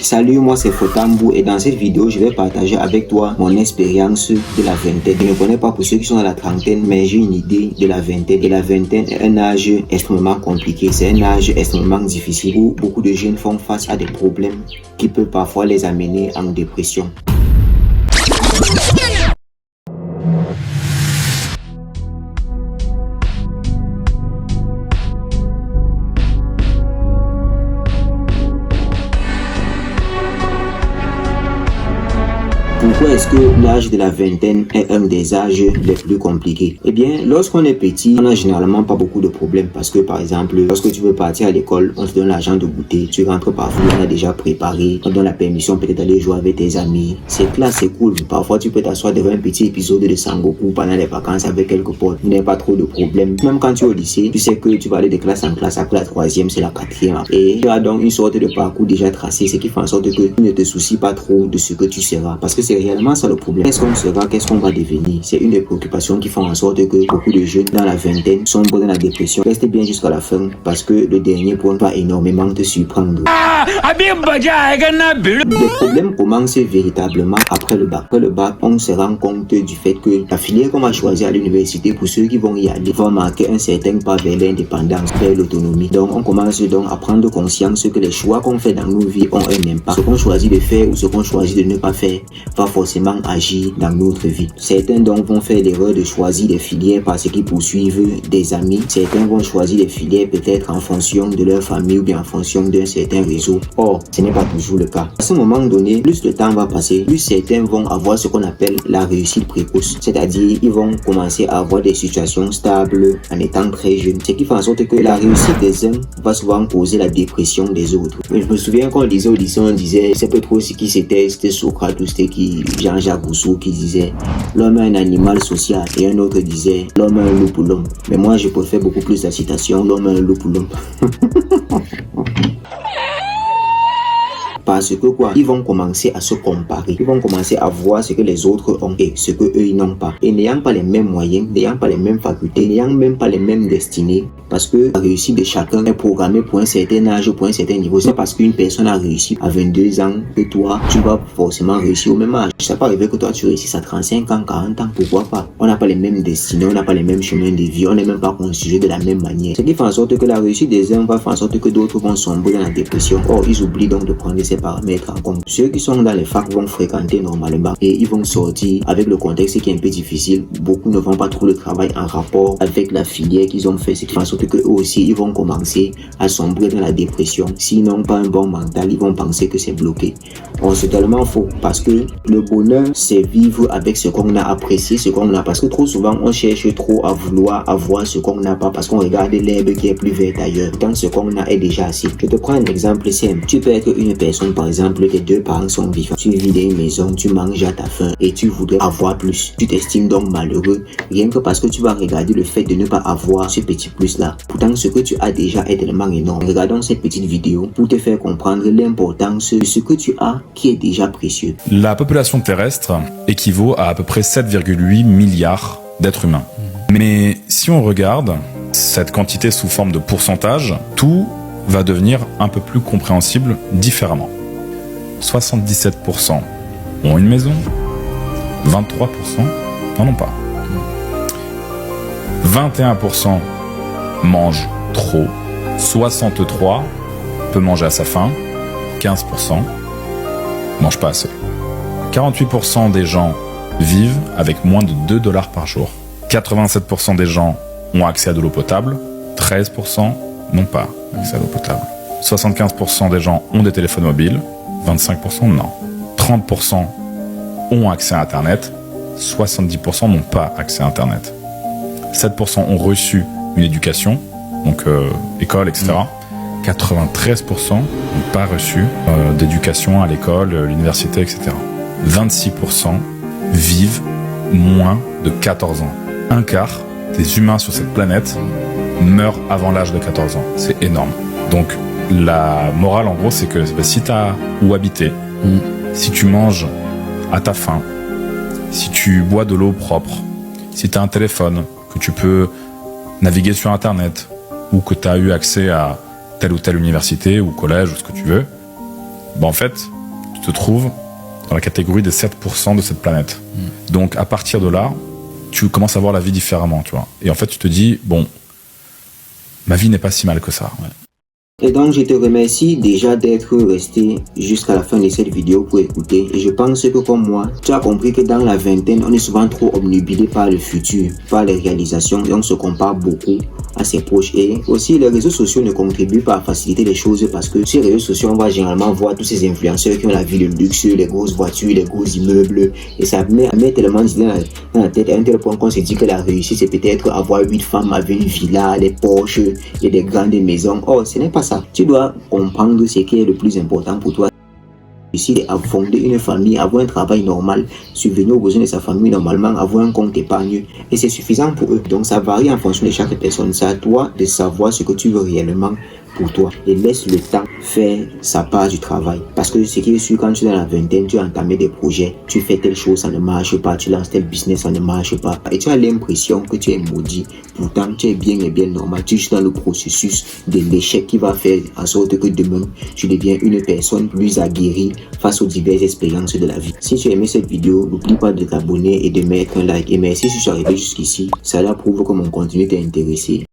Salut, moi c'est Fotambu et dans cette vidéo, je vais partager avec toi mon expérience de la vingtaine. Je ne connais pas pour ceux qui sont dans la trentaine, mais j'ai une idée de la vingtaine. Et la vingtaine est un âge extrêmement compliqué. C'est un âge extrêmement difficile où beaucoup de jeunes font face à des problèmes qui peuvent parfois les amener en dépression. Pourquoi est-ce que l'âge de la vingtaine est un des âges les plus compliqués? Eh bien, lorsqu'on est petit, on n'a généralement pas beaucoup de problèmes parce que, par exemple, lorsque tu veux partir à l'école, on te donne l'argent de goûter, tu rentres parfois, on a déjà préparé, on te donne la permission peut-être d'aller jouer avec tes amis. C'est classe, c'est cool. Parfois, tu peux t'asseoir devant un petit épisode de Sangoku pendant les vacances avec quelques potes. Il n'y a pas trop de problèmes. Même quand tu es au lycée, tu sais que tu vas aller de classe en classe. Après la troisième, c'est la quatrième. Et tu as donc une sorte de parcours déjà tracé, ce qui fait en sorte que tu ne te soucies pas trop de ce que tu seras. Parce que c'est réellement ça le problème. Qu'est-ce qu'on sera, qu'est-ce qu'on va devenir? C'est une des préoccupations qui font en sorte que beaucoup de jeunes dans la vingtaine sombrent dans la dépression. Reste bien jusqu'à la fin parce que le dernier point va énormément te surprendre. Les problèmes commencent véritablement après le bac. Après le bac, on se rend compte du fait que la filière qu'on va choisir à l'université, pour ceux qui vont y aller, va marquer un certain pas vers l'indépendance, vers l'autonomie. Donc on commence donc à prendre conscience que les choix qu'on fait dans nos vies ont un impact. Ce qu'on choisit de faire ou ce qu'on choisit de ne pas faire va forcément agir dans notre vie. Certains donc vont faire l'erreur de choisir des filières parce qu'ils poursuivent des amis. Certains vont choisir des filières peut-être en fonction de leur famille ou bien en fonction d'un certain réseau. Or, ce n'est pas toujours le cas. À ce moment donné, plus le temps va passer, plus certains vont avoir ce qu'on appelle la réussite précoce. C'est-à-dire, ils vont commencer à avoir des situations stables en étant très jeunes. Ce qui fait en sorte que la réussite des uns va souvent causer la dépression des autres. Je me souviens quand on lisait au lycée, on disait, c'est peu trop ce qui c'était Socrate ou c'était qui Jean-Jacques Rousseau qui disait l'homme est un animal social et un autre disait l'homme est un loup pour l'homme. Mais moi je préfère beaucoup plus la citation l'homme est un loup pour l'homme. Parce que quoi, ils vont commencer à se comparer, ils vont commencer à voir ce que les autres ont et ce que eux ils n'ont pas. Et n'ayant pas les mêmes moyens, n'ayant pas les mêmes facultés, n'ayant même pas les mêmes destinées, parce que la réussite de chacun est programmée pour un certain âge, pour un certain niveau. C'est parce qu'une personne a réussi à 22 ans que toi, tu vas forcément réussir au même âge. Ça peut arriver que toi tu réussisses à 35 ans, 40 ans, pourquoi pas? On n'a pas les mêmes destinées, on n'a pas les mêmes chemins de vie, on n'est même pas constitué de la même manière. Ce qui fait en sorte que la réussite des uns va faire en sorte que d'autres vont sombrer dans la dépression. Or, ils oublient donc de prendre ces paramètres en compte. Ceux qui sont dans les facs vont fréquenter normalement et ils vont sortir avec le contexte qui est un peu difficile. Beaucoup ne vont pas trouver le travail en rapport avec la filière qu'ils ont fait, ce qui fait en sorte que eux aussi ils vont commencer à sombrer dans la dépression. S'ils n'ont pas un bon mental, ils vont penser que c'est bloqué. Or, c'est tellement faux parce que le bonheur, c'est vivre avec ce qu'on a, apprécié ce qu'on a. Parce que trop souvent, on cherche trop à vouloir avoir ce qu'on n'a pas parce qu'on regarde l'herbe qui est plus verte ailleurs. Tant ce qu'on a est déjà assez. Je te prends un exemple simple. Tu peux être une personne, par exemple, tes deux parents sont vivants. Tu vis dans une maison, tu manges à ta faim et tu voudrais avoir plus. Tu t'estimes donc malheureux rien que parce que tu vas regarder le fait de ne pas avoir ce petit plus-là. Pourtant, ce que tu as déjà est tellement énorme. Regardons cette petite vidéo pour te faire comprendre l'importance de ce que tu as qui est déjà précieux. La population terrestre équivaut à peu près 7,8 milliards d'êtres humains. Mais si on regarde cette quantité sous forme de pourcentage, tout va devenir un peu plus compréhensible différemment. 77% ont une maison, 23% n'en ont pas. 21% mangent trop, 63% peut manger à sa faim, 15% mangent pas assez. 48% des gens vivent avec moins de 2 $ par jour. 87% des gens ont accès à de l'eau potable, 13% n'ont pas accès à l'eau potable. 75% des gens ont des téléphones mobiles, 25% non. 30% ont accès à Internet, 70% n'ont pas accès à Internet. 7% ont reçu une éducation, donc école, etc. 93% n'ont pas reçu d'éducation à l'école, l'université, etc. 26% vivent moins de 14 ans. Un quart des humains sur cette planète meurent avant l'âge de 14 ans. C'est énorme. Donc, la morale, en gros, c'est que si tu as où habiter, si tu manges à ta faim, si tu bois de l'eau propre, si tu as un téléphone, que tu peux naviguer sur Internet, ou que tu as eu accès à telle ou telle université ou collège ou ce que tu veux, bah en fait, tu te trouves dans la catégorie des 7% de cette planète. Donc à partir de là, tu commences à voir la vie différemment, tu vois. Et en fait, tu te dis, bon, ma vie n'est pas si mal que ça. Ouais. Et donc, je te remercie déjà d'être resté jusqu'à la fin de cette vidéo pour écouter. Et je pense que comme moi, tu as compris que dans la vingtaine, on est souvent trop obnubilé par le futur, par les réalisations, et on se compare beaucoup à ses proches. Et aussi, les réseaux sociaux ne contribuent pas à faciliter les choses parce que sur les réseaux sociaux, on va généralement voir tous ces influenceurs qui ont la vie de luxe, les grosses voitures, les gros immeubles. Et ça met tellement d'idées dans la tête à un tel point qu'on se dit que la réussite, c'est peut-être avoir 8 femmes avec une villa, des Porsche et des grandes maisons. Oh, ce n'est pas ça. Tu dois comprendre ce qui est le plus important pour toi. Ici, à fonder une famille, avoir un travail normal, subvenir aux besoins de sa famille normalement, avoir un compte épargne. Et c'est suffisant pour eux. Donc ça varie en fonction de chaque personne. C'est à toi de savoir ce que tu veux réellement pour toi. Et laisse le temps faire sa part du travail. Parce que ce qui est sûr, quand tu es dans la vingtaine, tu as entamé des projets, tu fais telle chose, ça ne marche pas, tu lances tel business, ça ne marche pas. Et tu as l'impression que tu es maudit. Pourtant, tu es bien et bien normal. Tu es juste dans le processus de l'échec qui va faire en sorte que demain, tu deviens une personne plus aguerrie face aux diverses expériences de la vie. Si tu as aimé cette vidéo, n'oublie pas de t'abonner et de mettre un like. Et merci si tu es arrivé jusqu'ici. Cela prouve que mon contenu t'a intéressé.